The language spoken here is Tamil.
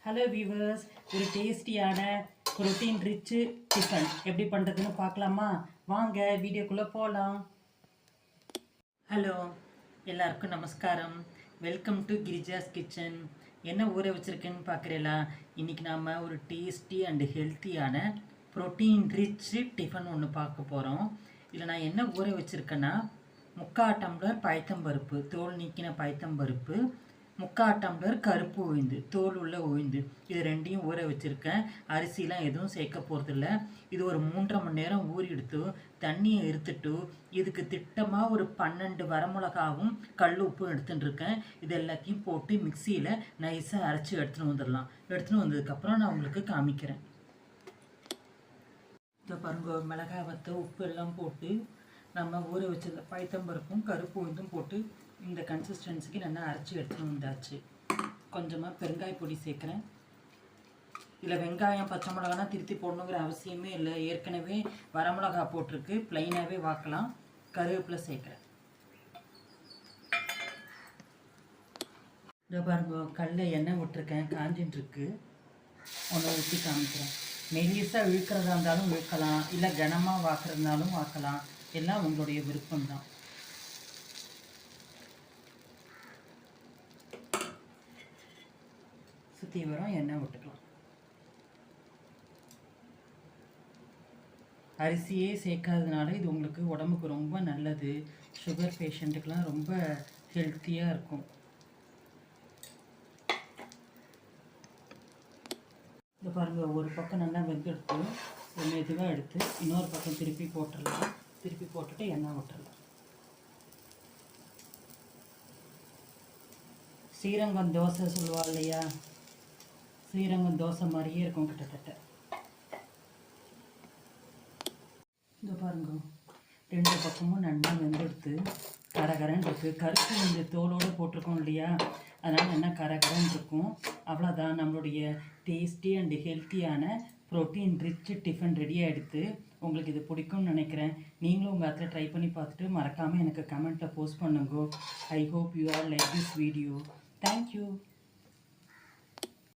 ஹலோ வியூவர்ஸ், ஒரு டேஸ்டியான ப்ரோட்டீன் ரிச்சு டிஃபன் எப்படி பண்ணுறதுன்னு பார்க்கலாமா? வாங்க வீடியோக்குள்ளே போகலாம். ஹலோ, எல்லாருக்கும் நமஸ்காரம். Welcome to Girija's kitchen. என்ன ஊற வச்சுருக்கேன்னு பார்க்குறீங்களா? இன்றைக்கி நாம் ஒரு டேஸ்டி அண்டு ஹெல்த்தியான ப்ரோட்டீன் ரிச்சு டிஃபன் ஒன்று பார்க்க போகிறோம். இதில் நான் என்ன ஊற வச்சுருக்கேன்னா, 3/4 டம்ளர் பயத்தம்பருப்பு, தோல் நீக்கின பயத்தம்பருப்பு, 3/4 டம்ளர் கருப்பு உளுந்து, தோல் உள்ள உளுந்து, இது ரெண்டையும் ஊற வச்சுருக்கேன். அரிசிலாம் எதுவும் சேர்க்க போகிறதில்ல. இது ஒரு 3.5 மணி நேரம் ஊறி எடுத்து தண்ணியை எடுத்துட்டு இதுக்கு திட்டமாக ஒரு 12 வரமிளகாவும் கல் உப்பும் எடுத்துகிட்டு இருக்கேன். இது எல்லாத்தையும் போட்டு மிக்சியில் நைஸாக அரைச்சி எடுத்துன்னு வந்துடலாம். எடுத்துன்னு வந்ததுக்கப்புறம் நான் உங்களுக்கு காமிக்கிறேன். இதை பாருங்க, மிளகாய் வத்த உப்பு எல்லாம் போட்டு நம்ம ஊற வச்சிருந்த பயத்தம்பருப்பும் கருப்பு உளுந்தும் போட்டு இந்த கன்சிஸ்டன்சிக்கு நல்லா அரைச்சி எடுத்துன்னு வந்தாச்சு. கொஞ்சமாக பெருங்காய பொடி சேர்க்குறேன். இதில் வெங்காயம் பச்சை மிளகானா திருத்தி போடணுங்கிற அவசியமே இல்லை. ஏற்கனவே வரமிளகா போட்டிருக்கு, ப்ளைனாகவே வாக்கலாம். கருவேப்பிலை சேர்க்குறேன். இதை பாருங்க, கல்ல எண்ணெய் விட்டுருக்கேன், காஞ்சின்ட்டுருக்கு. ஒன்று ஊற்றி காமிக்கிறேன். மெலிசாக இழுக்கிறதா இருந்தாலும் இழுக்கலாம், இல்லை கனமாக வாக்குறதுனாலும் வாக்கலாம். எல்லாம் உங்களுடைய விருப்பம்தான். சுற்றி வரும் எண்ணெய் விட்டுக்கலாம். அரிசியே சேர்க்காததுனால இது உங்களுக்கு உடம்புக்கு ரொம்ப நல்லது. சுகர் பேஷண்ட்டுக்கெலாம் ரொம்ப ஹெல்த்தியாக இருக்கும். இந்த பாருங்கள், ஒரு பக்கம் நல்லா வெந்தெடுத்து மெதுவாக எடுத்து இன்னொரு பக்கம் திருப்பி போட்டுடலாம். திருப்பி போட்டுட்டு எண்ணெய் விட்டுடலாம். ஸ்ரீரங்கம் தோசை சொல்லுவா இல்லையா, ஸ்ரீரங்கம் தோசை மாதிரியே இருக்கும் கிட்டத்தட்ட. இந்த பாருங்க, 2 பக்கமும் நல்லா வெந்தெடுத்து கரகரன்னு இருக்குது. கருப்பு இந்த தோலோடு போட்டிருக்கோம் இல்லையா, அதனால் நல்லா கரகரன்னு இருக்கும். அவ்வளோதான், நம்மளுடைய டேஸ்டி அண்டு ஹெல்த்தியான ப்ரோட்டீன் ரிச் டிஃபன் ரெடி ஆகிடுது. உங்களுக்கு இது பிடிக்கும்னு நினைக்கிறேன். நீங்களும் உங்கள் இடத்துல ட்ரை பண்ணி பார்த்துட்டு மறக்காமல் எனக்கு கமெண்ட்டில் போஸ்ட் பண்ணுங்க. I hope you are like this video. Thank you.